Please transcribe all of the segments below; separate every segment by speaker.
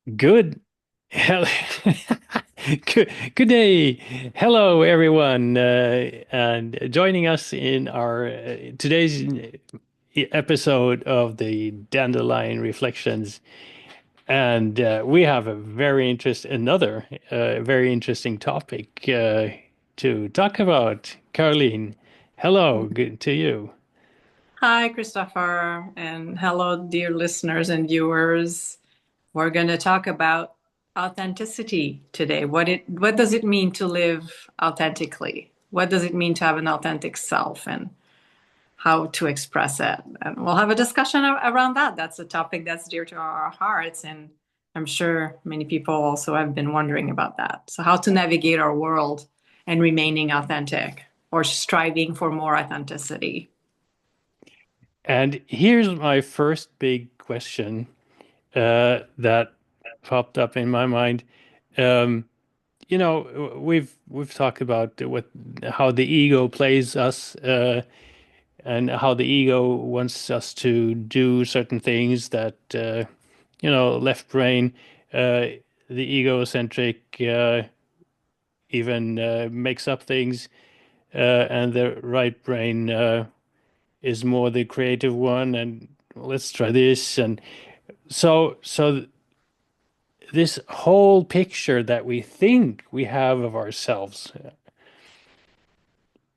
Speaker 1: Good. Hell, good day. Hello, everyone, and joining us in our today's episode of the Dandelion Reflections. And we have another very interesting topic to talk about. Caroline, hello, good to you.
Speaker 2: Hi, Christopher, and hello, dear listeners and viewers. We're going to talk about authenticity today. What does it mean to live authentically? What does it mean to have an authentic self and how to express it? And we'll have a discussion around that. That's a topic that's dear to our hearts, and I'm sure many people also have been wondering about that. So, how to navigate our world and remaining authentic or striving for more authenticity.
Speaker 1: And here's my first big question that popped up in my mind. Um, we've talked about what how the ego plays us, and how the ego wants us to do certain things that left brain, the egocentric, even makes up things, and the right brain is more the creative one. And let's try this, and so this whole picture that we think we have of ourselves,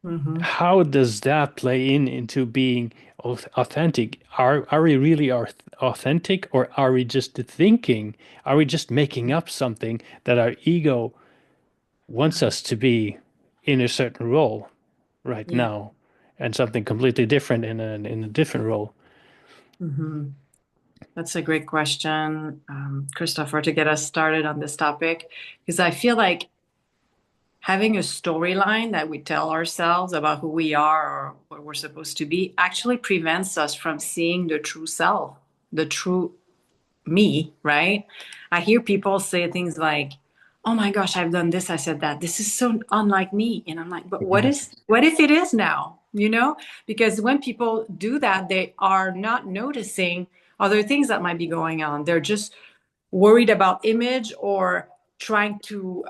Speaker 2: Mhm.
Speaker 1: how does that play into being authentic? Are we really authentic, or are we just thinking? Are we just making up something that our ego wants us to be in a certain role right
Speaker 2: Yeah.
Speaker 1: now, and something completely different in a different role?
Speaker 2: Mhm. That's a great question, Christopher, to get us started on this topic, because I feel like having a storyline that we tell ourselves about who we are or what we're supposed to be actually prevents us from seeing the true self, the true me, right? I hear people say things like, "Oh my gosh, I've done this, I said that. This is so unlike me." And I'm like, "But
Speaker 1: Yes.
Speaker 2: what if it is now?" You know? Because when people do that, they are not noticing other things that might be going on. They're just worried about image or trying to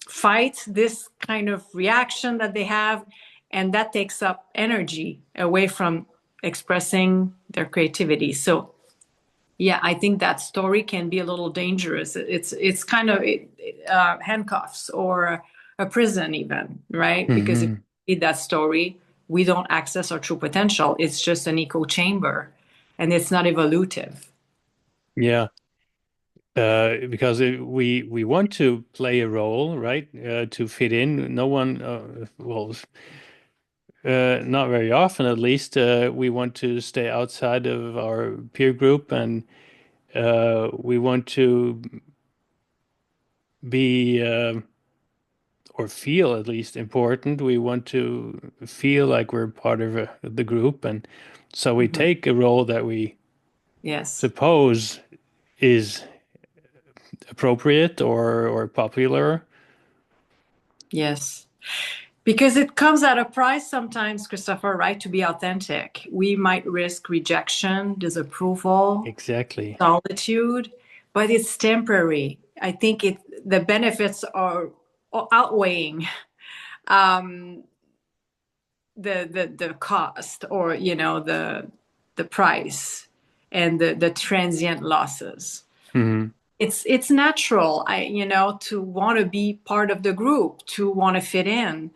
Speaker 2: fight this kind of reaction that they have, and that takes up energy away from expressing their creativity. So yeah, I think that story can be a little dangerous. It's kind of handcuffs or a prison, even, right? Because if
Speaker 1: Hmm.
Speaker 2: we read that story, we don't access our true potential. It's just an echo chamber, and it's not evolutive.
Speaker 1: Yeah. Because we want to play a role, right? To fit in. No one, not very often, at least. We want to stay outside of our peer group, and we want to be or feel at least important. We want to feel like we're part of the group, and so we
Speaker 2: Mhm.
Speaker 1: take a role that we
Speaker 2: Yes,
Speaker 1: suppose is appropriate or popular.
Speaker 2: yes. Because it comes at a price sometimes, Christopher, right? To be authentic, we might risk rejection, disapproval,
Speaker 1: Exactly.
Speaker 2: solitude, but it's temporary. I think the benefits are outweighing um, the cost, or the price, and the transient losses.
Speaker 1: Hmm.
Speaker 2: It's natural, to want to be part of the group, to want to fit in,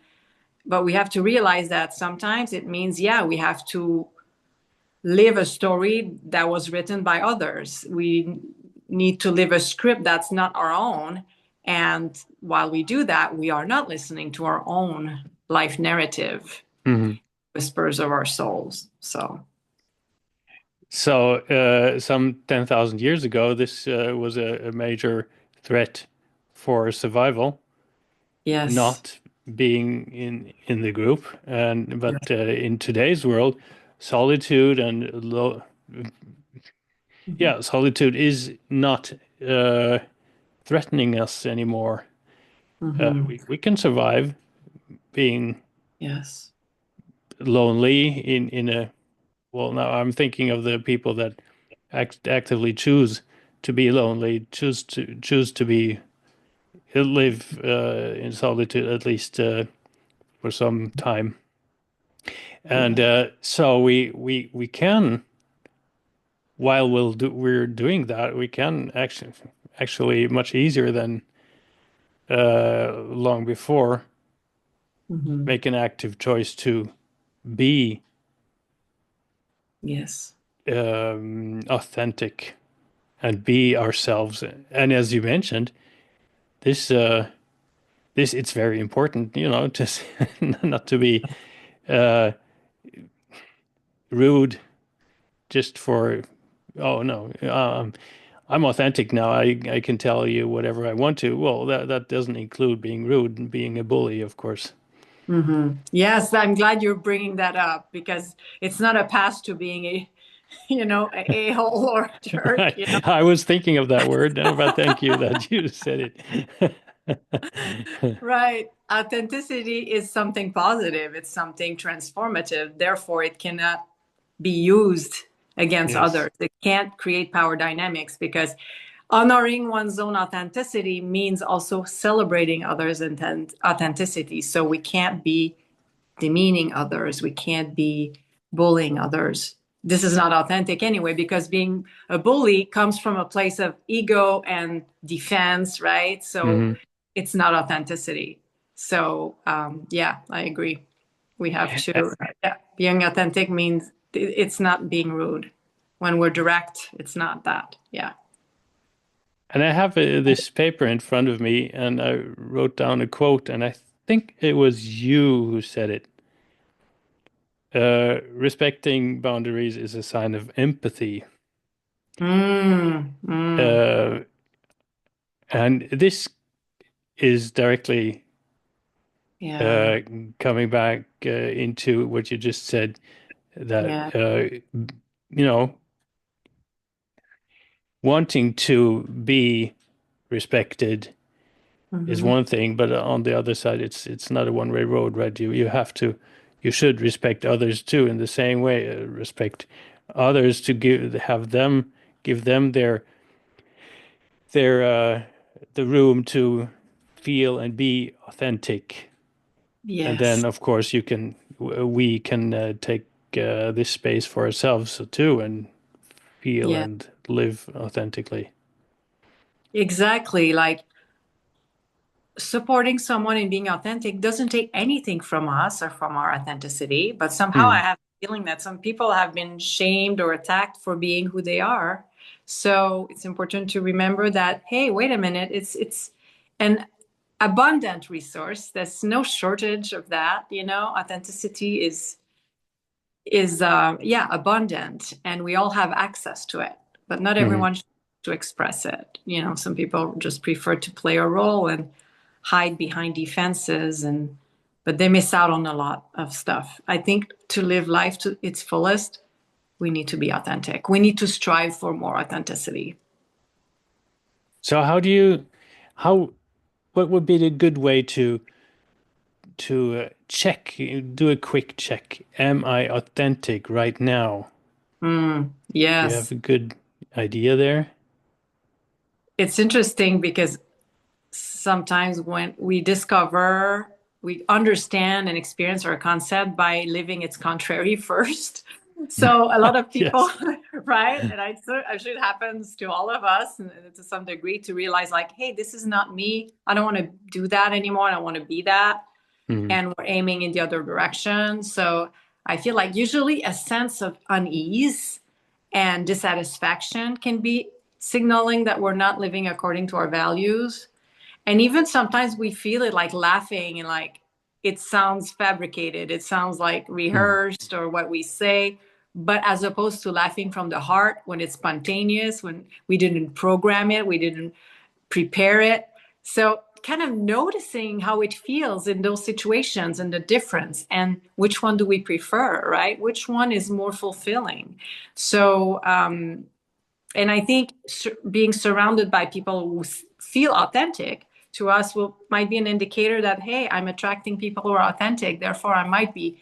Speaker 2: but we have to realize that sometimes it means, yeah, we have to live a story that was written by others. We need to live a script that's not our own. And while we do that, we are not listening to our own life narrative,
Speaker 1: Hmm.
Speaker 2: whispers of our souls. So,
Speaker 1: So, some 10,000 years ago, this was a major threat for survival,
Speaker 2: yes.
Speaker 1: not being in the group. And but in today's world, solitude and low,
Speaker 2: Mhm.
Speaker 1: yeah, solitude is not threatening us anymore.
Speaker 2: Mhm.
Speaker 1: We can survive being
Speaker 2: Yes.
Speaker 1: lonely in a, well, now I'm thinking of the people that actively choose to be lonely, choose to be live in solitude at least for some time. And
Speaker 2: Yeah.
Speaker 1: so we can, while we're doing that, we can actually much easier than long before
Speaker 2: Hmm.
Speaker 1: make an active choice to be
Speaker 2: Yes.
Speaker 1: authentic and be ourselves. And as you mentioned, this this it's very important, to not to be uh, rude just for, oh no, I'm authentic now. I can tell you whatever I want to. Well, that doesn't include being rude and being a bully, of course.
Speaker 2: Yes, I'm glad you're bringing that up because it's not a path to being a, a hole or a jerk,
Speaker 1: Right. I was thinking of that word, but thank you that you said it.
Speaker 2: Right. Authenticity is something positive. It's something transformative. Therefore, it cannot be used against
Speaker 1: Yes.
Speaker 2: others. It can't create power dynamics because honoring one's own authenticity means also celebrating others' authenticity. So we can't be demeaning others. We can't be bullying others. This is not authentic anyway, because being a bully comes from a place of ego and defense, right? So
Speaker 1: Hmm.
Speaker 2: it's not authenticity. So, yeah, I agree. We have to, yeah, being authentic means it's not being rude. When we're direct, it's not that. Yeah.
Speaker 1: And I have this paper in front of me, and I wrote down a quote, and I think it was you who said it. Respecting boundaries is a sign of empathy.
Speaker 2: Mm, mm,
Speaker 1: Uh, and this is directly
Speaker 2: yeah.
Speaker 1: uh, coming back into what you just said, that,
Speaker 2: Yeah.
Speaker 1: you know, wanting to be respected is
Speaker 2: Hmm.
Speaker 1: one thing, but on the other side, it's not a one-way road, right? You should respect others too in the same way. Respect others to give them their the room to feel and be authentic, and
Speaker 2: Yes.
Speaker 1: then of course we can take this space for ourselves too and feel
Speaker 2: Yeah.
Speaker 1: and live authentically.
Speaker 2: Exactly. Like supporting someone and being authentic doesn't take anything from us or from our authenticity, but somehow I
Speaker 1: Hmm.
Speaker 2: have a feeling that some people have been shamed or attacked for being who they are. So it's important to remember that, hey, wait a minute, it's an abundant resource. There's no shortage of that. Authenticity is yeah, abundant, and we all have access to it, but not
Speaker 1: Hmm.
Speaker 2: everyone to express it. Some people just prefer to play a role and hide behind defenses, but they miss out on a lot of stuff. I think to live life to its fullest, we need to be authentic. We need to strive for more authenticity.
Speaker 1: So how what would be the good way to check, do a quick check? Am I authentic right now? Do you have
Speaker 2: Yes,
Speaker 1: a good idea there?
Speaker 2: it's interesting because sometimes when we understand and experience our concept by living its contrary first. So a lot of people,
Speaker 1: Yes.
Speaker 2: right? And I'm sure it happens to all of us, and to some degree, to realize like, hey, this is not me. I don't want to do that anymore. I don't want to be that.
Speaker 1: Hmm.
Speaker 2: And we're aiming in the other direction. So I feel like usually a sense of unease and dissatisfaction can be signaling that we're not living according to our values. And even sometimes we feel it like laughing and like it sounds fabricated, it sounds like
Speaker 1: Hmm.
Speaker 2: rehearsed or what we say, but as opposed to laughing from the heart when it's spontaneous, when we didn't program it, we didn't prepare it. So kind of noticing how it feels in those situations and the difference, and which one do we prefer, right? Which one is more fulfilling? So and I think being surrounded by people who feel authentic to us might be an indicator that, hey, I'm attracting people who are authentic. Therefore, I might be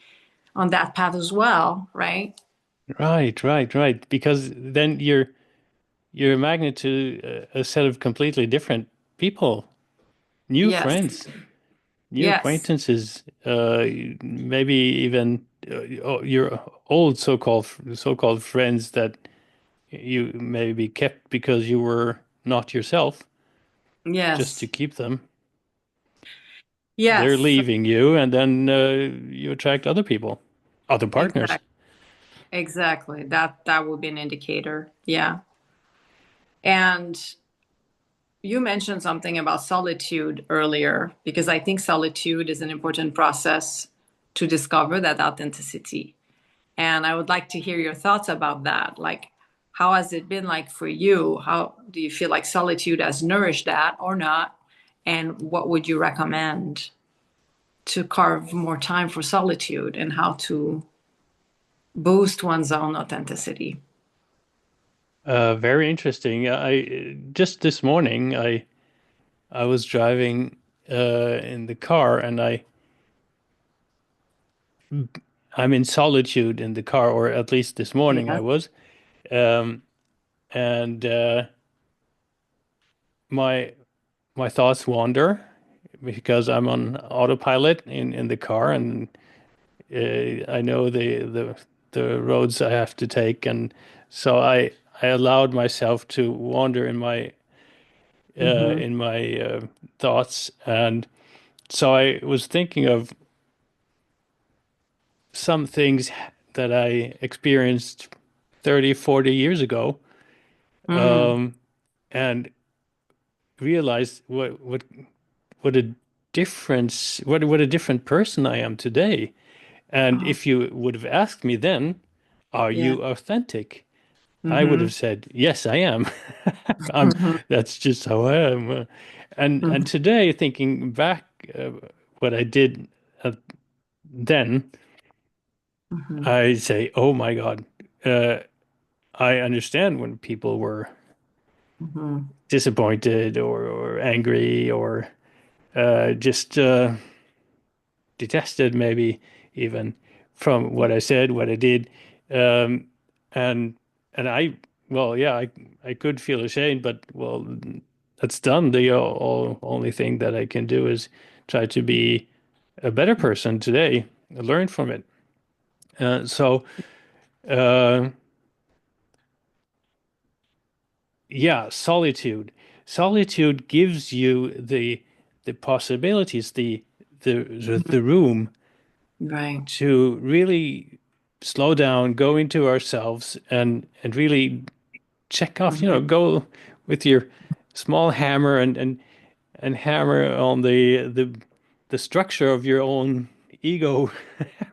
Speaker 2: on that path as well, right?
Speaker 1: Right, right, right. Because then you're a magnet to a set of completely different people, new
Speaker 2: Yes.
Speaker 1: friends, new
Speaker 2: Yes.
Speaker 1: acquaintances, maybe even your old so-called friends that you maybe kept because you were not yourself, just to
Speaker 2: Yes.
Speaker 1: keep them. They're
Speaker 2: Yes.
Speaker 1: leaving you, and then you attract other people, other partners.
Speaker 2: Exactly. Exactly. That would be an indicator. Yeah. And you mentioned something about solitude earlier, because I think solitude is an important process to discover that authenticity. And I would like to hear your thoughts about that. Like, how has it been like for you? How do you feel like solitude has nourished that or not? And what would you recommend to carve more time for solitude and how to boost one's own authenticity?
Speaker 1: Very interesting. I just this morning I was driving in the car, and I'm in solitude in the car, or at least this morning I
Speaker 2: Yeah.
Speaker 1: was. Um, and my my thoughts wander because I'm on autopilot in the car, and I know the roads I have to take, and so I allowed myself to wander
Speaker 2: Mm-hmm.
Speaker 1: in my thoughts, and so I was thinking of some things that I experienced 30, 40 years ago,
Speaker 2: Mm.
Speaker 1: and realized what a difference, what a different person I am today. And
Speaker 2: Oh,
Speaker 1: if you would have asked me then, are
Speaker 2: yeah.
Speaker 1: you authentic? I would
Speaker 2: Mm-hmm.
Speaker 1: have said, yes, I am.
Speaker 2: Mm-hmm.
Speaker 1: That's just how I am. And today, thinking back, what I did uh, then,
Speaker 2: Mm-hmm.
Speaker 1: I say, oh my God, uh, I understand when people were
Speaker 2: Mm-hmm.
Speaker 1: disappointed or angry or just detested, maybe even from what I said, what I did, um, and and well, yeah, I could feel ashamed, but well, that's done. The only thing that I can do is try to be a better person today, learn from it. So. Uh, Yeah, solitude. Solitude gives you the possibilities, the room
Speaker 2: Right.
Speaker 1: to really slow down, go into ourselves, and really check off,
Speaker 2: Mm-hmm.
Speaker 1: go with your small hammer and hammer on the structure of your own ego.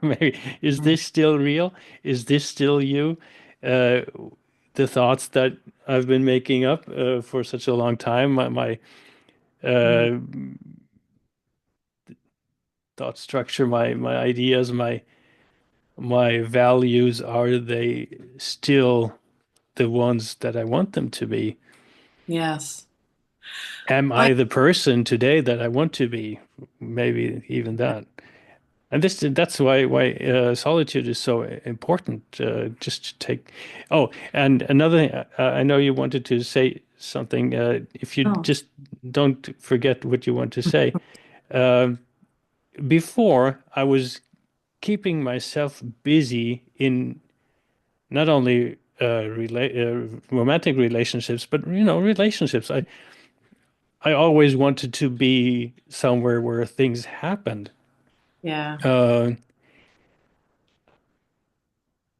Speaker 1: Maybe is this still real? Is this still you? Uh, the thoughts that I've been making up for such a long time, my
Speaker 2: Mm-hmm.
Speaker 1: uh, thought structure, my ideas, my values, are they still the ones that I want them to be?
Speaker 2: Yes.
Speaker 1: Am
Speaker 2: I
Speaker 1: I the person today that I want to be? Maybe even that. And that's why solitude is so important. Just to take. Oh, and another thing, I know you wanted to say something. If you
Speaker 2: know.
Speaker 1: just don't forget what you want to say. Um, Before, I was keeping myself busy in not only romantic relationships, but relationships. I always wanted to be somewhere where things happened.
Speaker 2: Yeah.
Speaker 1: Uh,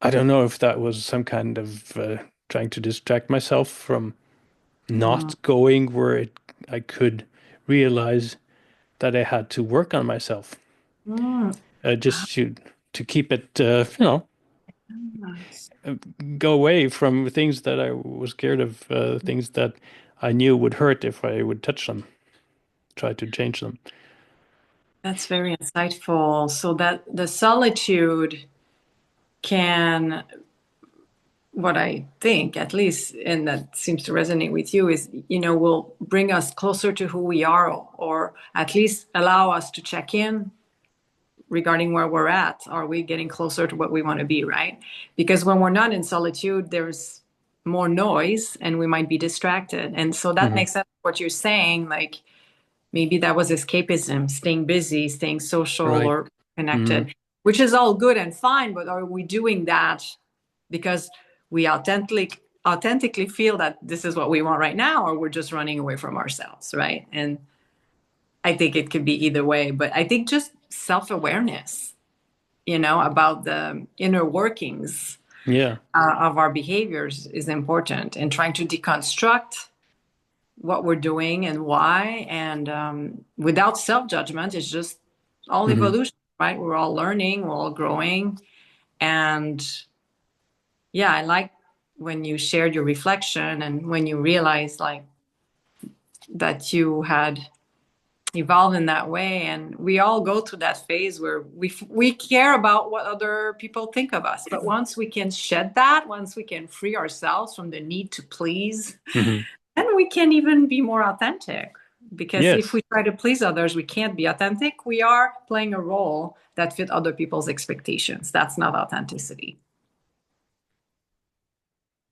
Speaker 1: I don't know if that was some kind of trying to distract myself from
Speaker 2: Mm.
Speaker 1: not going where I could realize that I had to work on myself,
Speaker 2: Mm.
Speaker 1: just to keep it,
Speaker 2: Yes.
Speaker 1: go away from things that I was scared of, things that I knew would hurt if I would touch them, try to change them.
Speaker 2: That's very insightful. So that the solitude can, what I think, at least, and that seems to resonate with you, is, will bring us closer to who we are, or at least allow us to check in regarding where we're at. Are we getting closer to what we want to be, right? Because when we're not in solitude, there's more noise and we might be distracted. And so that
Speaker 1: Hmm.
Speaker 2: makes sense what you're saying. Like maybe that was escapism, staying busy, staying social
Speaker 1: Right.
Speaker 2: or
Speaker 1: Hmm.
Speaker 2: connected, which is all good and fine. But are we doing that because we authentically feel that this is what we want right now, or we're just running away from ourselves, right? And I think it could be either way. But I think just self-awareness, about the inner workings
Speaker 1: Yeah.
Speaker 2: of our behaviors is important, and trying to deconstruct what we're doing and why. And without self-judgment, it's just all
Speaker 1: Hmm.
Speaker 2: evolution, right? We're all learning, we're all growing. And yeah, I like when you shared your reflection and when you realized like that you had evolved in that way. And we all go through that phase where we care about what other people think of us, but once we can shed that, once we can free ourselves from the need to please,
Speaker 1: Hmm.
Speaker 2: then we can even be more authentic. Because if
Speaker 1: Yes.
Speaker 2: we try to please others, we can't be authentic. We are playing a role that fit other people's expectations. That's not authenticity.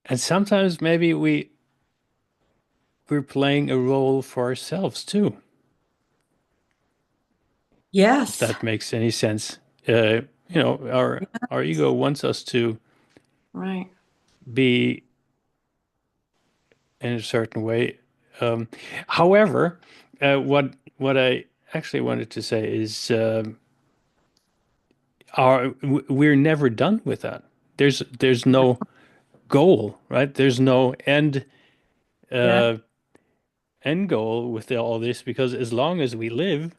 Speaker 1: And sometimes maybe we're playing a role for ourselves too, if
Speaker 2: Yes.
Speaker 1: that makes any sense. Our ego wants us to
Speaker 2: Right.
Speaker 1: be in a certain way. Um, However, what I actually wanted to say is, we're never done with that. There's no goal, right? There's no
Speaker 2: Yeah.
Speaker 1: uh, end goal with all this, because as long as we live,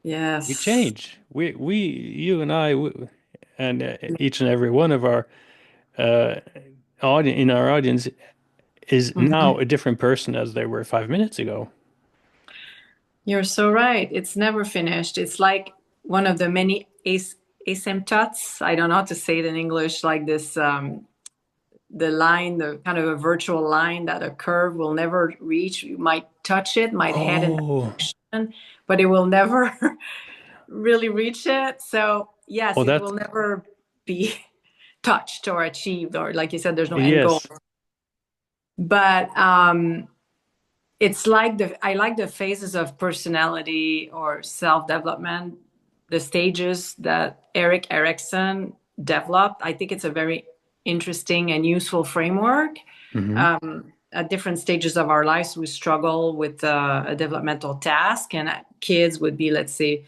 Speaker 1: we
Speaker 2: Yes.
Speaker 1: change. You and I, and each and every one of our uh, audience is
Speaker 2: Mhm.
Speaker 1: now a different person as they were 5 minutes ago.
Speaker 2: You're so right. It's never finished. It's like one of the many asymptotes. I don't know how to say it in English, like this the line, the kind of a virtual line that a curve will never reach. You might touch it, might head in that
Speaker 1: Oh,
Speaker 2: direction, but it will never really reach it. So, yes,
Speaker 1: oh,
Speaker 2: it
Speaker 1: that
Speaker 2: will never be touched or achieved, or like you said, there's no end goal.
Speaker 1: yes.
Speaker 2: But it's like I like the phases of personality or self-development, the stages that Eric Erickson developed. I think it's a very interesting and useful framework.
Speaker 1: Hmm.
Speaker 2: At different stages of our lives, we struggle with a developmental task, and kids would be, let's say,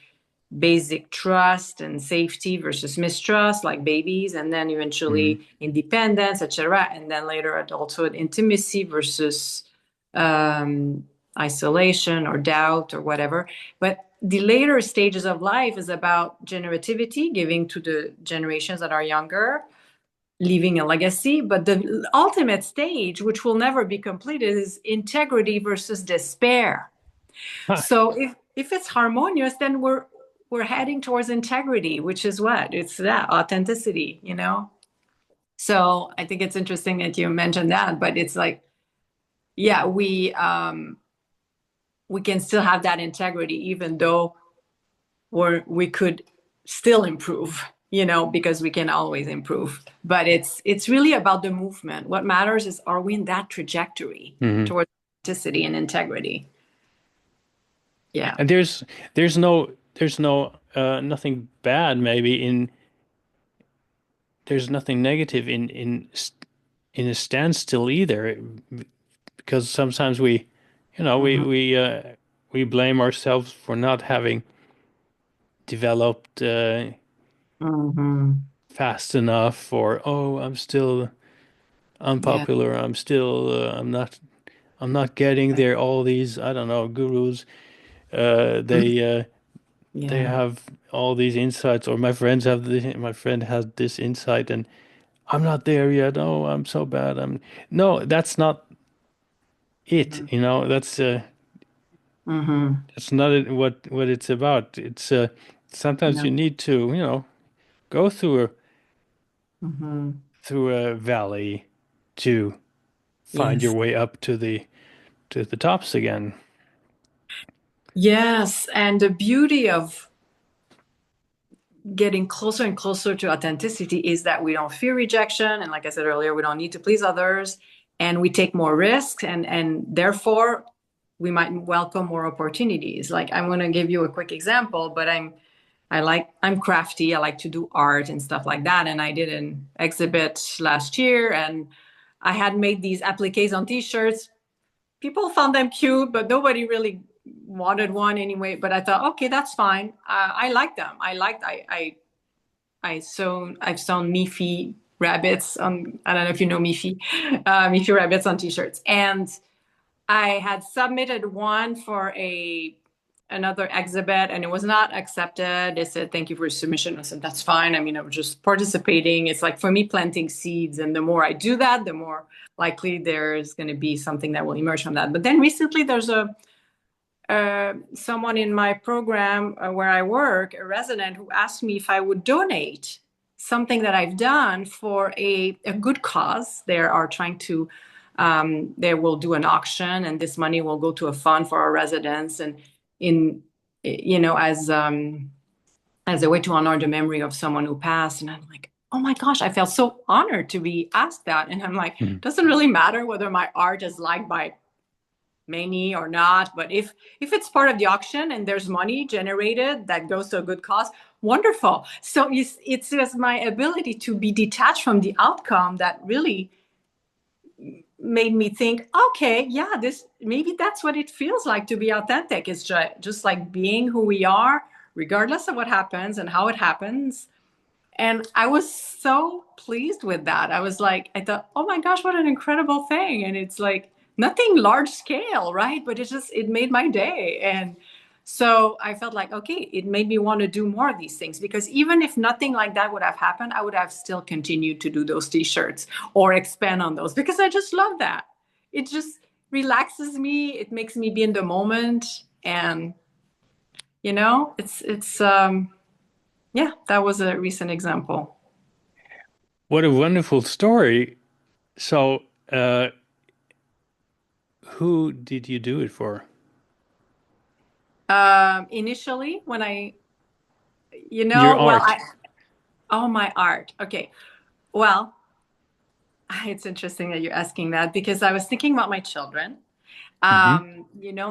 Speaker 2: basic trust and safety versus mistrust, like babies, and then
Speaker 1: Hmm.
Speaker 2: eventually independence, etc. And then later adulthood, intimacy versus um, isolation or doubt or whatever. But the later stages of life is about generativity, giving to the generations that are younger, leaving a legacy. But the ultimate stage, which will never be completed, is integrity versus despair.
Speaker 1: Huh.
Speaker 2: So if it's harmonious, then we're heading towards integrity, which is what? It's that authenticity. So I think it's interesting that you mentioned that, but it's like, yeah, we can still have that integrity even though we could still improve, because we can always improve. But it's really about the movement. What matters is, are we in that trajectory
Speaker 1: Hmm.
Speaker 2: towards authenticity and integrity? Yeah.
Speaker 1: And there's no nothing bad maybe in there's nothing negative in a standstill either, because sometimes you know,
Speaker 2: Mm-hmm.
Speaker 1: we blame ourselves for not having developed
Speaker 2: Mm-hmm.
Speaker 1: fast enough, or oh, I'm still
Speaker 2: Yeah.
Speaker 1: unpopular, I'm not getting there. All these, I don't know, gurus, uh,
Speaker 2: Mhm.
Speaker 1: they uh, they
Speaker 2: Yeah.
Speaker 1: have all these insights, or my friend has this insight, and I'm not there yet. Oh, I'm so bad. No, that's not it.
Speaker 2: Mm-hmm.
Speaker 1: That's not what it's about. It's sometimes
Speaker 2: Yeah.
Speaker 1: you need to, go
Speaker 2: Mm-hmm.
Speaker 1: through a valley to find your
Speaker 2: Yes.
Speaker 1: way up to the tops again.
Speaker 2: Yes. And the beauty of getting closer and closer to authenticity is that we don't fear rejection. And like I said earlier, we don't need to please others. and we take more risks, and therefore we might welcome more opportunities. Like, I'm going to give you a quick example, but I'm crafty. I like to do art and stuff like that. And I did an exhibit last year, and I had made these appliques on t-shirts. People found them cute, but nobody really wanted one anyway. But I thought, okay, that's fine. I like them. I've sewn Miffy rabbits on, I don't know if you know Miffy, Miffy rabbits on t-shirts. And I had submitted one for another exhibit, and it was not accepted. They said, thank you for your submission. I said, that's fine. I mean, I was just participating. It's like, for me, planting seeds. And the more I do that, the more likely there's going to be something that will emerge from that. But then recently there's someone in my program where I work, a resident, who asked me if I would donate something that I've done for a good cause. They are trying to, they will do an auction, and this money will go to a fund for our residents, and in, as a way to honor the memory of someone who passed. And I'm like, oh my gosh, I felt so honored to be asked that. And I'm like,
Speaker 1: Mhm.
Speaker 2: doesn't really matter whether my art is liked by many or not, but if it's part of the auction and there's money generated that goes to a good cause, wonderful. So it's just my ability to be detached from the outcome that really made me think, okay, yeah, this, maybe that's what it feels like to be authentic. It's just like being who we are, regardless of what happens and how it happens. And I was so pleased with that. I was like, I thought, oh my gosh, what an incredible thing. And it's like nothing large scale, right? But it made my day. And so I felt like, okay, it made me want to do more of these things, because even if nothing like that would have happened, I would have still continued to do those t-shirts or expand on those, because I just love that. It just relaxes me. It makes me be in the moment. And, yeah, that was a recent example.
Speaker 1: What a wonderful story. So, who did you do it for?
Speaker 2: Initially, when
Speaker 1: Your
Speaker 2: well,
Speaker 1: art.
Speaker 2: oh, my art. Okay. Well, it's interesting that you're asking that, because I was thinking about my children.
Speaker 1: Hmm.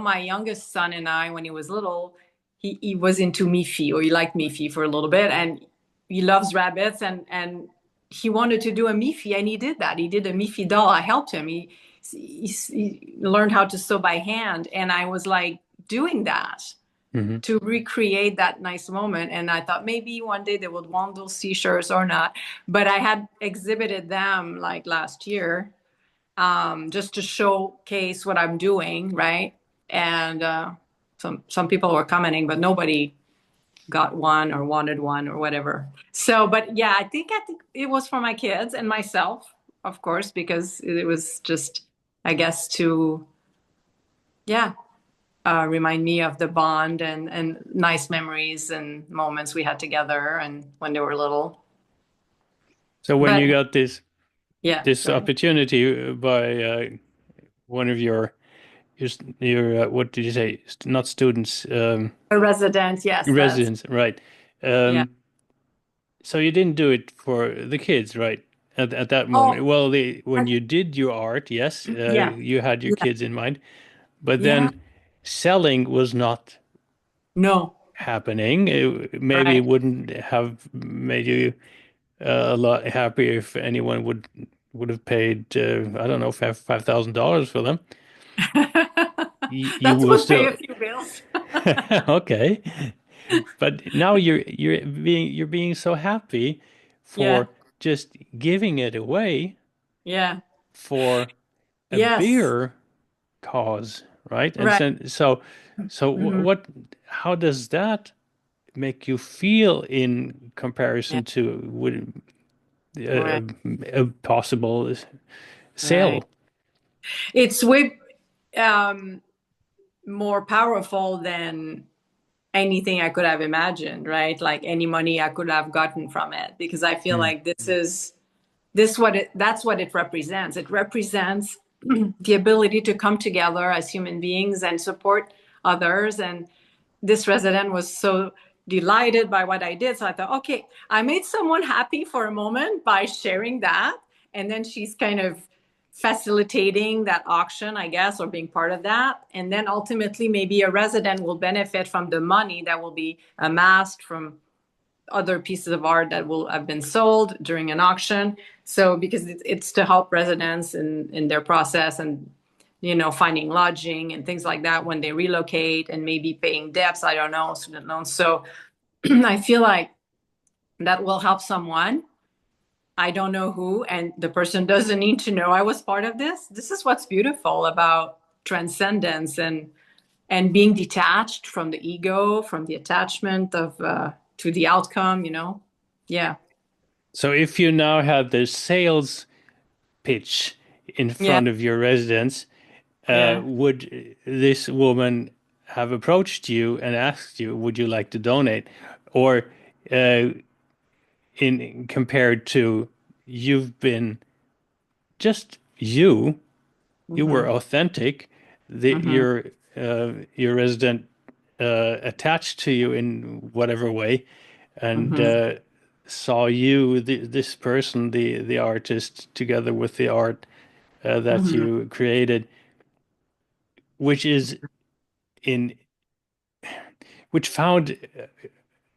Speaker 2: My youngest son and I, when he was little, he was into Miffy, or he liked Miffy for a little bit, and he loves rabbits, and he wanted to do a Miffy, and he did that. He did a Miffy doll. I helped him. He learned how to sew by hand, and I was like doing that
Speaker 1: Hmm.
Speaker 2: to recreate that nice moment. And I thought maybe one day they would want those t-shirts or not. But I had exhibited them like last year, just to showcase what I'm doing, right? And some people were commenting, but nobody got one or wanted one or whatever. So, but yeah, I think it was for my kids and myself, of course, because it was just, I guess, to, yeah, remind me of the bond and nice memories and moments we had together and when they were little.
Speaker 1: So when
Speaker 2: But
Speaker 1: you got
Speaker 2: yeah,
Speaker 1: this
Speaker 2: go ahead.
Speaker 1: opportunity by one of your what did you say? Not students,
Speaker 2: A resident, yes, that's,
Speaker 1: residents, right?
Speaker 2: yeah.
Speaker 1: Um, so you didn't do it for the kids, right? At that moment.
Speaker 2: Oh,
Speaker 1: Well, when you did your art, yes,
Speaker 2: yeah,
Speaker 1: you had your
Speaker 2: yeah,
Speaker 1: kids in mind, but
Speaker 2: yeah.
Speaker 1: then selling was not
Speaker 2: No,
Speaker 1: happening. Maybe it
Speaker 2: right.
Speaker 1: wouldn't have made you a lot happier if anyone would have paid I don't know $5,000 for them. You
Speaker 2: That
Speaker 1: will
Speaker 2: would pay
Speaker 1: still
Speaker 2: a few bills.
Speaker 1: okay, but now you're being so happy
Speaker 2: Yeah,
Speaker 1: for just giving it away
Speaker 2: yeah,
Speaker 1: for a
Speaker 2: yes,
Speaker 1: bigger cause, right? And
Speaker 2: right.
Speaker 1: so
Speaker 2: Mhm.
Speaker 1: what? How does that make you feel in
Speaker 2: Yeah,
Speaker 1: comparison to would
Speaker 2: right,
Speaker 1: a possible
Speaker 2: right.
Speaker 1: sale?
Speaker 2: It's way um, more powerful than anything I could have imagined, right? Like any money I could have gotten from it, because I feel
Speaker 1: Mm.
Speaker 2: like that's what it represents. It represents the ability to come together as human beings and support others. And this resident was so delighted by what I did. So I thought, okay, I made someone happy for a moment by sharing that. And then she's kind of facilitating that auction, I guess, or being part of that. And then ultimately, maybe a resident will benefit from the money that will be amassed from other pieces of art that will have been sold during an auction. So because it's to help residents in their process and, finding lodging and things like that when they relocate and maybe paying debts, I don't know, student loans. So I feel like that will help someone. I don't know who, and the person doesn't need to know I was part of this. This is what's beautiful about transcendence and being detached from the ego, from the attachment of to the outcome. Yeah,
Speaker 1: So if you now had the sales pitch in
Speaker 2: yeah,
Speaker 1: front of your residents,
Speaker 2: yeah.
Speaker 1: would this woman have approached you and asked you, would you like to donate? Or uh, in compared to you've been just you were
Speaker 2: Mm-hmm.
Speaker 1: authentic,
Speaker 2: Mm-hmm.
Speaker 1: your resident attached to you in whatever way, and
Speaker 2: Mm-hmm.
Speaker 1: saw you, this person, the artist, together with the art that
Speaker 2: Mm-hmm.
Speaker 1: you created, which is in which found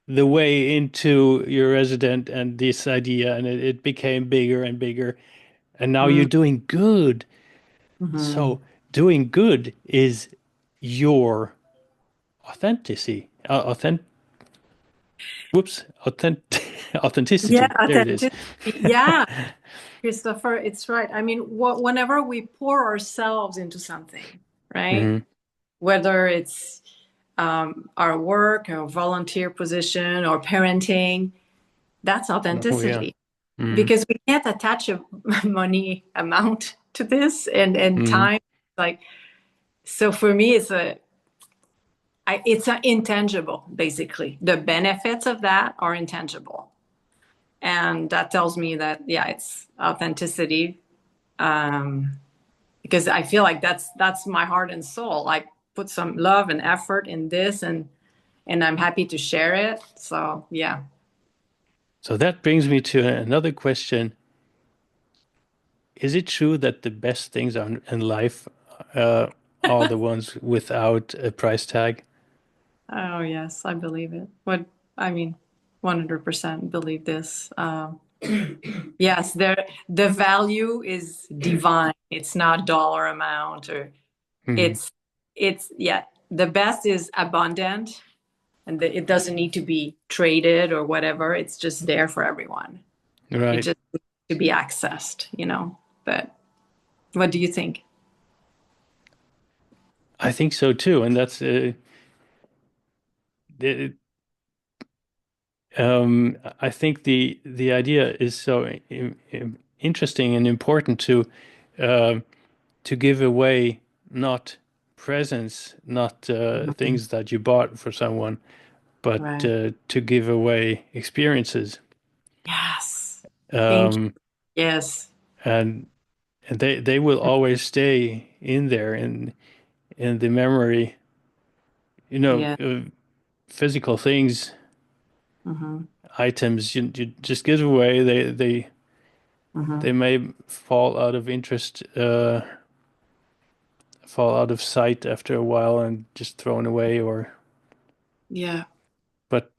Speaker 1: the way into your resident and this idea, and it became bigger and bigger, and now you're doing good.
Speaker 2: Mm-hmm.
Speaker 1: So doing good is your authenticity,
Speaker 2: Yeah,
Speaker 1: authenticity. There it is.
Speaker 2: authenticity. Yeah, Christopher, it's right. I mean, whenever we pour ourselves into something, right?
Speaker 1: Hmm.
Speaker 2: Whether it's our work, our volunteer position, or parenting, that's
Speaker 1: Oh yeah.
Speaker 2: authenticity.
Speaker 1: Hmm.
Speaker 2: Because we can't attach a money amount to this and
Speaker 1: Hmm.
Speaker 2: time. Like, so for me, it's intangible, basically. The benefits of that are intangible. And that tells me that, yeah, it's authenticity. Um, because I feel like that's my heart and soul. I put some love and effort in this and I'm happy to share it. So yeah.
Speaker 1: So that brings me to another question. Is it true that the best things in life uh, are the ones without a price tag?
Speaker 2: Oh yes, I believe it. What I mean, 100% believe this. Yes, the value is divine. It's not dollar amount or
Speaker 1: Hmm.
Speaker 2: it's yeah. The best is abundant, and it doesn't need to be traded or whatever. It's just there for everyone. It
Speaker 1: Right.
Speaker 2: just needs to be accessed. But what do you think?
Speaker 1: I think so too, and that's it, I think the idea is so interesting and important uh, to give away not presents, not
Speaker 2: Mhm.
Speaker 1: things that you bought for someone, but
Speaker 2: Right.
Speaker 1: to give away experiences.
Speaker 2: Yes. Thank you.
Speaker 1: Um,
Speaker 2: Yes.
Speaker 1: and they will always stay in there in the memory.
Speaker 2: Yeah.
Speaker 1: Physical things,
Speaker 2: Hmm.
Speaker 1: items you just give away. They
Speaker 2: Hmm.
Speaker 1: may fall out of interest, fall out of sight after a while and just thrown away, or
Speaker 2: Yeah.
Speaker 1: but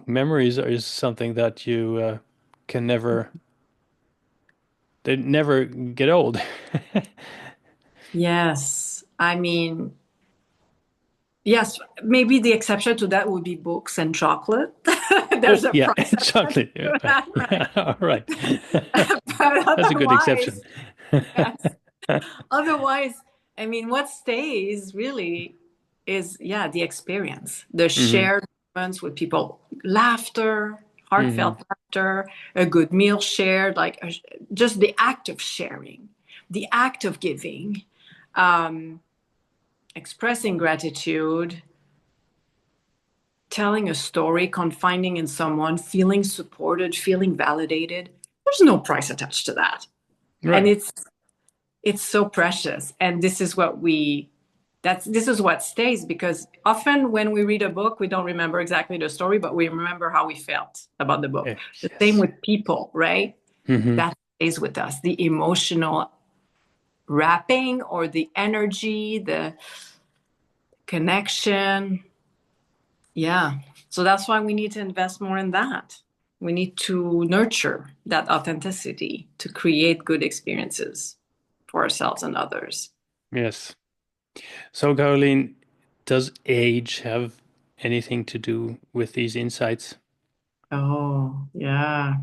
Speaker 1: memories is something that you can never, they never get old.
Speaker 2: Yes. I mean, yes, maybe the exception to that would be books and chocolate.
Speaker 1: Oh
Speaker 2: There's a
Speaker 1: yeah,
Speaker 2: price attached
Speaker 1: chocolate.
Speaker 2: to that, right?
Speaker 1: All right.
Speaker 2: But
Speaker 1: That's a good exception.
Speaker 2: otherwise, yes. Otherwise, I mean, what stays really is, yeah, the experience, the
Speaker 1: Hmm.
Speaker 2: shared moments with people, laughter,
Speaker 1: Hmm.
Speaker 2: heartfelt laughter, a good meal shared, like just the act of sharing, the act of giving, um, expressing gratitude, telling a story, confiding in someone, feeling supported, feeling validated. There's no price attached to that. And
Speaker 1: Right.
Speaker 2: it's so precious. And this is what stays because often when we read a book, we don't remember exactly the story, but we remember how we felt about the book. The same
Speaker 1: Yes.
Speaker 2: with people, right?
Speaker 1: Hmm.
Speaker 2: That's stays with us, the emotional wrapping or the energy, the connection. Yeah. So that's why we need to invest more in that. We need to nurture that authenticity to create good experiences for ourselves and others.
Speaker 1: Yes. So, Caroline, does age have anything to do with these insights?
Speaker 2: Oh, yeah.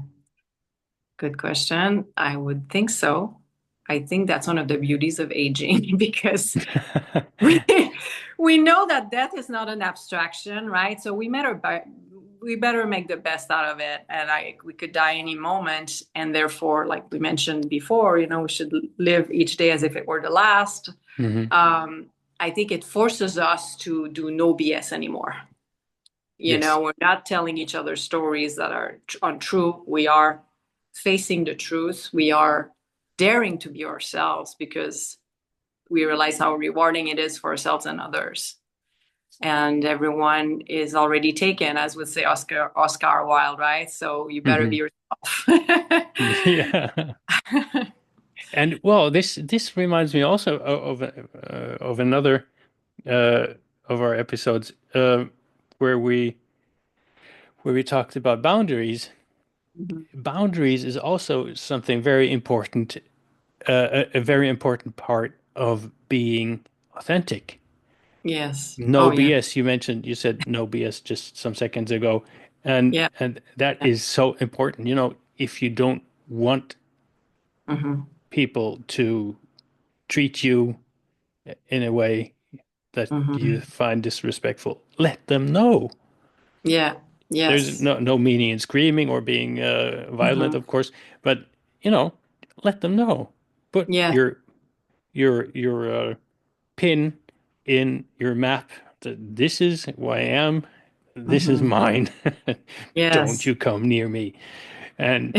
Speaker 2: Good question. I would think so. I think that's one of the beauties of aging because we we know that death is not an abstraction, right? So we better make the best out of it. And we could die any moment, and therefore, like we mentioned before, we should live each day as if it were the last.
Speaker 1: Hmm.
Speaker 2: Um, I think it forces us to do no BS anymore.
Speaker 1: Yes.
Speaker 2: We're not telling each other stories that are untrue. We are facing the truth. We are daring to be ourselves because we realize how rewarding it is for ourselves and others. And everyone is already taken, as would say Oscar Wilde, right? So you better
Speaker 1: Hmm.
Speaker 2: be yourself.
Speaker 1: Yeah. And well, this reminds me also of another uh, of our episodes where we talked about boundaries.
Speaker 2: Mhm.
Speaker 1: Boundaries is also something very important, a very important part of being authentic.
Speaker 2: Yes.
Speaker 1: No
Speaker 2: Oh, yeah.
Speaker 1: BS. You said no BS just some seconds ago, and
Speaker 2: Yeah.
Speaker 1: and that
Speaker 2: Yeah.
Speaker 1: is so important. If you don't want
Speaker 2: Hmm.
Speaker 1: people to treat you in a way that you
Speaker 2: Hmm.
Speaker 1: find disrespectful, let them know.
Speaker 2: Yeah.
Speaker 1: There's
Speaker 2: Yes.
Speaker 1: no meaning in screaming or being violent,
Speaker 2: Hmm.
Speaker 1: of course, but you know, let them know. Put
Speaker 2: Yeah.
Speaker 1: your pin in your map that this is who I am. This is
Speaker 2: Hmm.
Speaker 1: mine. Don't
Speaker 2: Yes.
Speaker 1: you come near me. And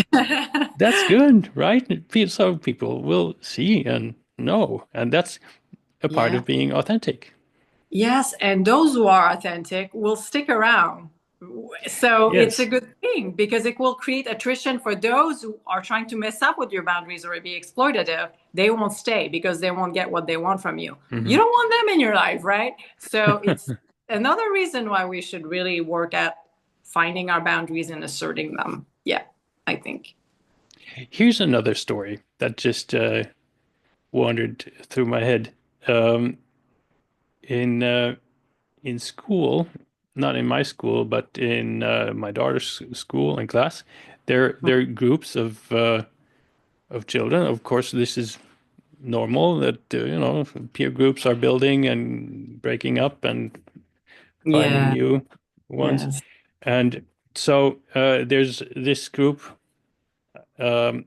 Speaker 1: that's good, right? So people will see and know, and that's a part
Speaker 2: Yeah.
Speaker 1: of being authentic.
Speaker 2: Yes, and those who are authentic will stick around. So it's a
Speaker 1: Yes.
Speaker 2: good thing because it will create attrition for those who are trying to mess up with your boundaries or be exploitative. They won't stay because they won't get what they want from you. You
Speaker 1: Hmm.
Speaker 2: don't want them in your life, right? So it's another reason why we should really work at finding our boundaries and asserting them. Yeah, I think.
Speaker 1: Here's another story that just wandered through my head. Um, in school, not in my school, but in my daughter's school and class, there are groups of children. Of course, this is normal that peer groups are building and breaking up and finding
Speaker 2: Yeah,
Speaker 1: new ones.
Speaker 2: yes.
Speaker 1: And so there's this group um,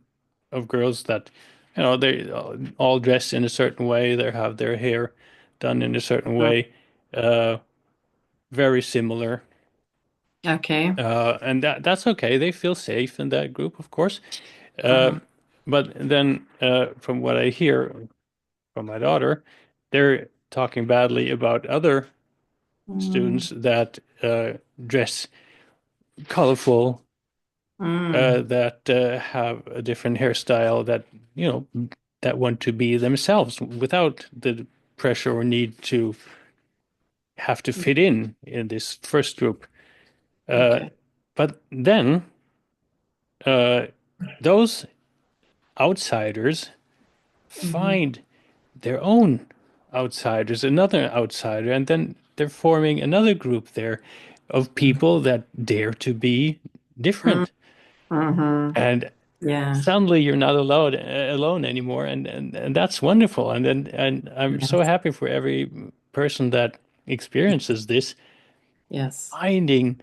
Speaker 1: of girls that they all dress in a certain way. They have their hair done in a certain way, uh, very similar.
Speaker 2: Okay.
Speaker 1: And that's okay. They feel safe in that group, of course. Uh,
Speaker 2: Uh-huh.
Speaker 1: but then, from what I hear from my daughter, they're talking badly about other
Speaker 2: Mm,
Speaker 1: students that dress colorful,
Speaker 2: mm,
Speaker 1: that have a different hairstyle, you know, that want to be themselves without the pressure or need to have to fit in this first group. Uh,
Speaker 2: okay.
Speaker 1: but then uh, those outsiders
Speaker 2: Hmm.
Speaker 1: find their own outsiders, another outsider, and then they're forming another group there of people that dare to be different.
Speaker 2: Mm-hmm.
Speaker 1: And
Speaker 2: Yeah.
Speaker 1: suddenly you're not alone anymore, and that's wonderful. And I'm so
Speaker 2: Yes.
Speaker 1: happy for every person that experiences this,
Speaker 2: Yes.
Speaker 1: finding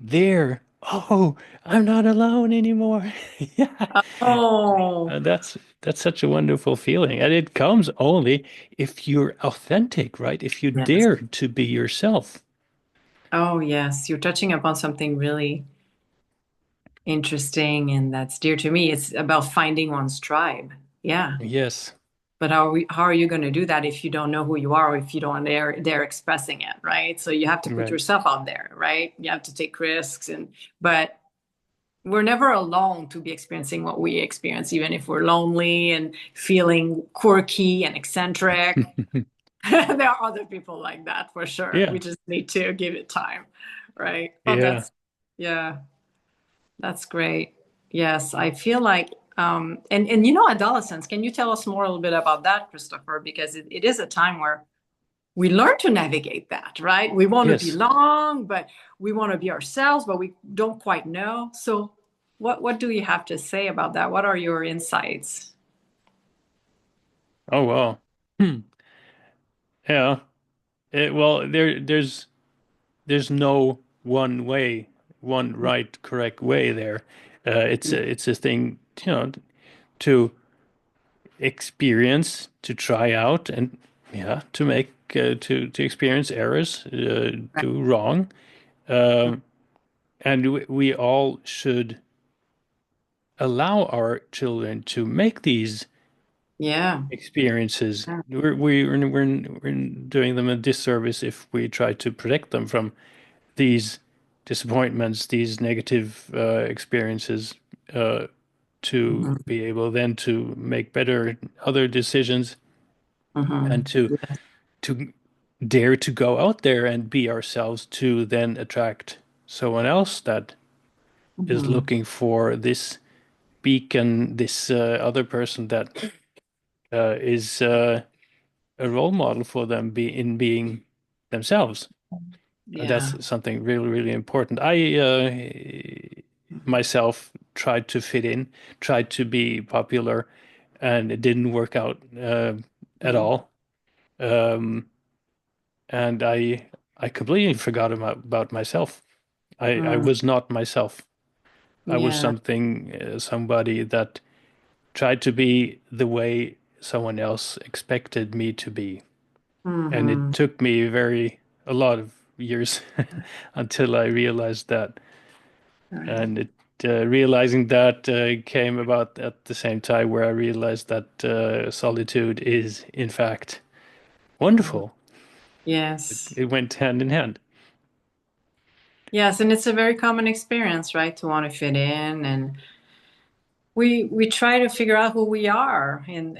Speaker 1: their, oh, I'm not alone anymore. Yeah.
Speaker 2: Oh,
Speaker 1: That's such a wonderful feeling. And it comes only if you're authentic, right? If you
Speaker 2: yes.
Speaker 1: dare to be yourself.
Speaker 2: Oh, yes. You're touching upon something really interesting and that's dear to me. It's about finding one's tribe. Yeah.
Speaker 1: Yes,
Speaker 2: But how are you going to do that if you don't know who you are or if you don't dare expressing it, right? So you have to put
Speaker 1: right.
Speaker 2: yourself out there, right? You have to take risks but we're never alone to be experiencing what we experience, even if we're lonely and feeling quirky and eccentric. There are other people like that for sure.
Speaker 1: Yeah.
Speaker 2: We just need to give it time, right? Oh,
Speaker 1: Yeah.
Speaker 2: yeah, that's great. Yes, I feel like, and you know, adolescence. Can you tell us more a little bit about that, Christopher? Because it is a time where we learn to navigate that, right? We want to
Speaker 1: Yes.
Speaker 2: belong, but we want to be ourselves, but we don't quite know. So, what do you have to say about that? What are your insights?
Speaker 1: Oh, wow. Hmm. Yeah. Well, there's no one way, one right, correct way there. It's a thing, to experience, to try out, and yeah, to make to experience errors, do wrong, and we all should allow our children to make these
Speaker 2: Yeah.
Speaker 1: experiences. We're doing them a disservice if we try to protect them from these disappointments, these negative experiences, uh, to
Speaker 2: Hmm.
Speaker 1: be able then to make better other decisions and
Speaker 2: Hmm.
Speaker 1: to dare to go out there and be ourselves to then attract someone else that is
Speaker 2: Hmm.
Speaker 1: looking for this beacon, this other person that is a role model for them in being themselves.
Speaker 2: Yeah.
Speaker 1: That's something really, really important. I myself tried to fit in, tried to be popular, and it didn't work out at all. Um, and I completely forgot about myself. I
Speaker 2: Mm.
Speaker 1: was not myself. I was
Speaker 2: Yeah.
Speaker 1: somebody that tried to be the way someone else expected me to be. And it
Speaker 2: Hmm.
Speaker 1: took me a lot of years until I realized that.
Speaker 2: Right.
Speaker 1: And realizing that came about at the same time where I realized that solitude is, in fact,
Speaker 2: Mhm.
Speaker 1: wonderful.
Speaker 2: Yes.
Speaker 1: It went hand in hand.
Speaker 2: Yes, and it's a very common experience, right? To want to fit in, and we try to figure out who we are in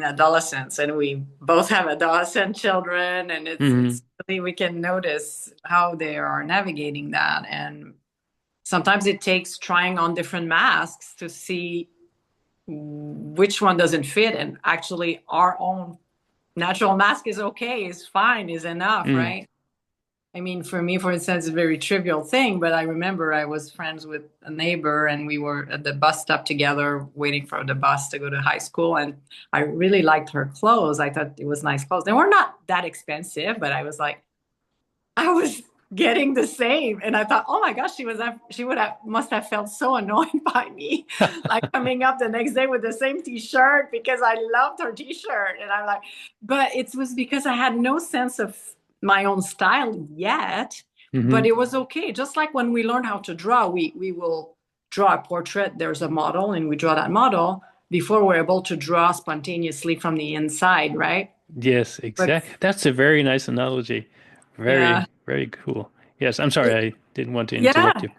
Speaker 2: adolescence, and we both have adolescent children, and
Speaker 1: Hmm.
Speaker 2: it's really we can notice how they are navigating that, and sometimes it takes trying on different masks to see which one doesn't fit, and actually our own natural mask is okay, is fine, is enough,
Speaker 1: Mm.
Speaker 2: right? I mean, for me, for instance, a very trivial thing, but I remember I was friends with a neighbor and we were at the bus stop together waiting for the bus to go to high school. And I really liked her clothes. I thought it was nice clothes. They were not that expensive, but I was like, I was getting the same. And I thought, oh my gosh, she would have, must have felt so annoyed by me, like coming up the next day with the same t-shirt because I loved her t-shirt. And I'm like, but it was because I had no sense of my own style yet, but
Speaker 1: Hmm.
Speaker 2: it was okay. Just like when we learn how to draw, we will draw a portrait. There's a model and we draw that model before we're able to draw spontaneously from the inside, right?
Speaker 1: Yes,
Speaker 2: But
Speaker 1: exactly. That's a very nice analogy.
Speaker 2: yeah.
Speaker 1: Very, very cool. Yes, I'm sorry, I didn't want to interrupt
Speaker 2: Yeah.
Speaker 1: you.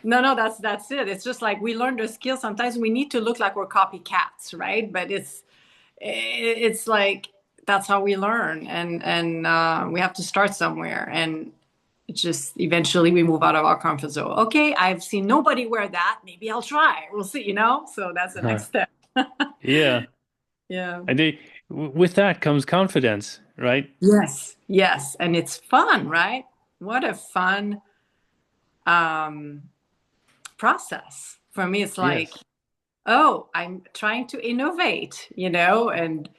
Speaker 2: No, that's it. It's just like we learn the skill. Sometimes we need to look like we're copycats, right? But it's like that's how we learn, and we have to start somewhere, and it's just eventually we move out of our comfort zone. Okay, I've seen nobody wear that. Maybe I'll try. We'll see. So that's the
Speaker 1: Huh.
Speaker 2: next step.
Speaker 1: Yeah.
Speaker 2: Yeah.
Speaker 1: And with that comes confidence, right?
Speaker 2: Yes. Yes, and it's fun, right? What a fun um, process. For me, it's like,
Speaker 1: Yes.
Speaker 2: oh, I'm trying to innovate, and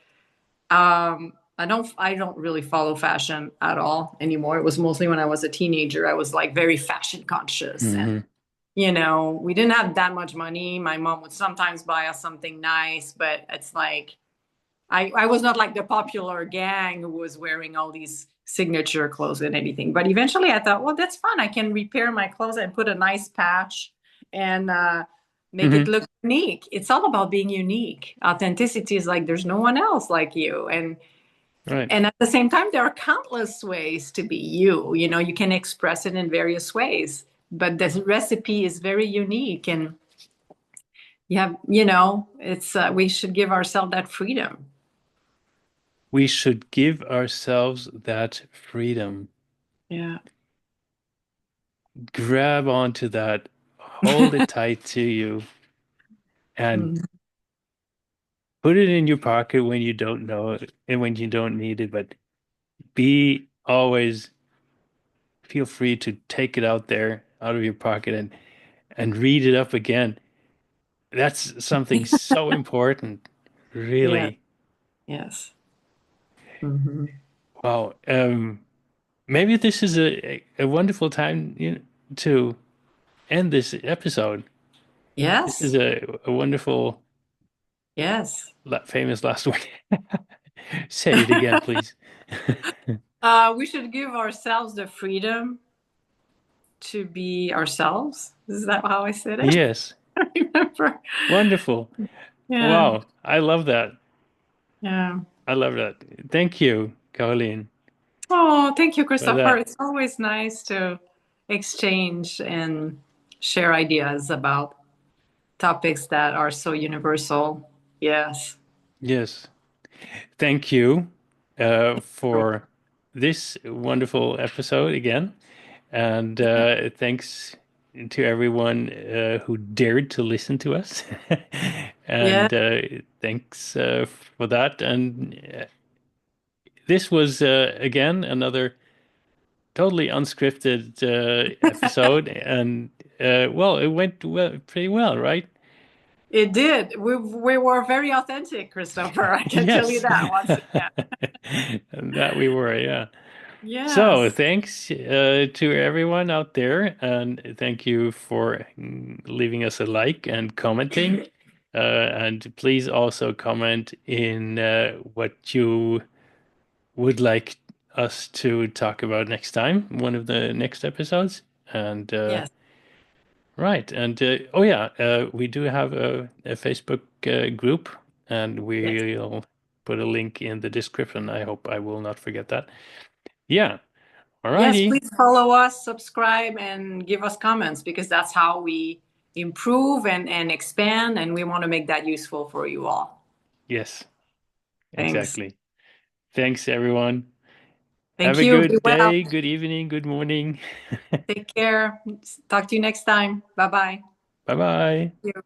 Speaker 2: I don't really follow fashion at all anymore. It was mostly when I was a teenager. I was like very fashion conscious, and
Speaker 1: Hmm.
Speaker 2: we didn't have that much money. My mom would sometimes buy us something nice, but it's like I was not like the popular gang who was wearing all these signature clothes and anything. But eventually I thought, well, that's fun. I can repair my clothes and put a nice patch and make it
Speaker 1: Hmm.
Speaker 2: look unique. It's all about being unique. Authenticity is like there's no one else like you.
Speaker 1: Right.
Speaker 2: And at the same time, there are countless ways to be you. You can express it in various ways. but the recipe is very unique, and it's we should give ourselves that freedom.
Speaker 1: We should give ourselves that freedom.
Speaker 2: Yeah.
Speaker 1: Grab onto that, hold it tight to you, and
Speaker 2: Mm.
Speaker 1: put it in your pocket when you don't know it and when you don't need it. But be always feel free to take it out there, out of your pocket, and read it up again. That's something so important,
Speaker 2: Yeah.
Speaker 1: really.
Speaker 2: Yes. Hmm.
Speaker 1: Wow. Maybe this is a wonderful time, to end this episode. This is
Speaker 2: Yes.
Speaker 1: a wonderful,
Speaker 2: Yes.
Speaker 1: famous last word. Say it again, please.
Speaker 2: We should give ourselves the freedom to be ourselves. Is that how I said it?
Speaker 1: Yes.
Speaker 2: I remember.
Speaker 1: Wonderful.
Speaker 2: Yeah.
Speaker 1: Wow. I love that.
Speaker 2: Yeah.
Speaker 1: I love that. Thank you, Caroline,
Speaker 2: Oh, thank you,
Speaker 1: for
Speaker 2: Christopher.
Speaker 1: that.
Speaker 2: It's always nice to exchange and share ideas about topics that are so universal. Yes.
Speaker 1: Yes. Thank you for this wonderful episode again. And thanks to everyone who dared to listen to us.
Speaker 2: Yeah,
Speaker 1: And thanks for that. And this was, again, another totally unscripted episode. And well, it went pretty well, right?
Speaker 2: it did. We were very authentic, Christopher. I can tell you
Speaker 1: Yes.
Speaker 2: that once again.
Speaker 1: And that we were, yeah. So,
Speaker 2: Yes.
Speaker 1: thanks to everyone out there, and thank you for leaving us a like and commenting. And please also comment in what you would like us to talk about next time, one of the next episodes. And
Speaker 2: Yes.
Speaker 1: right, and oh yeah, we do have a Facebook group, and
Speaker 2: Yes.
Speaker 1: we'll put a link in the description. I hope I will not forget that. Yeah.
Speaker 2: Yes,
Speaker 1: Alrighty.
Speaker 2: please follow us, subscribe, and give us comments because that's how we improve and expand, and we want to make that useful for you all.
Speaker 1: Yes,
Speaker 2: Thanks.
Speaker 1: exactly. Thanks, everyone. Have
Speaker 2: Thank
Speaker 1: a
Speaker 2: you. Be
Speaker 1: good
Speaker 2: well.
Speaker 1: day, good evening, good morning.
Speaker 2: Take care. Talk to you next time. Bye bye.
Speaker 1: Bye bye.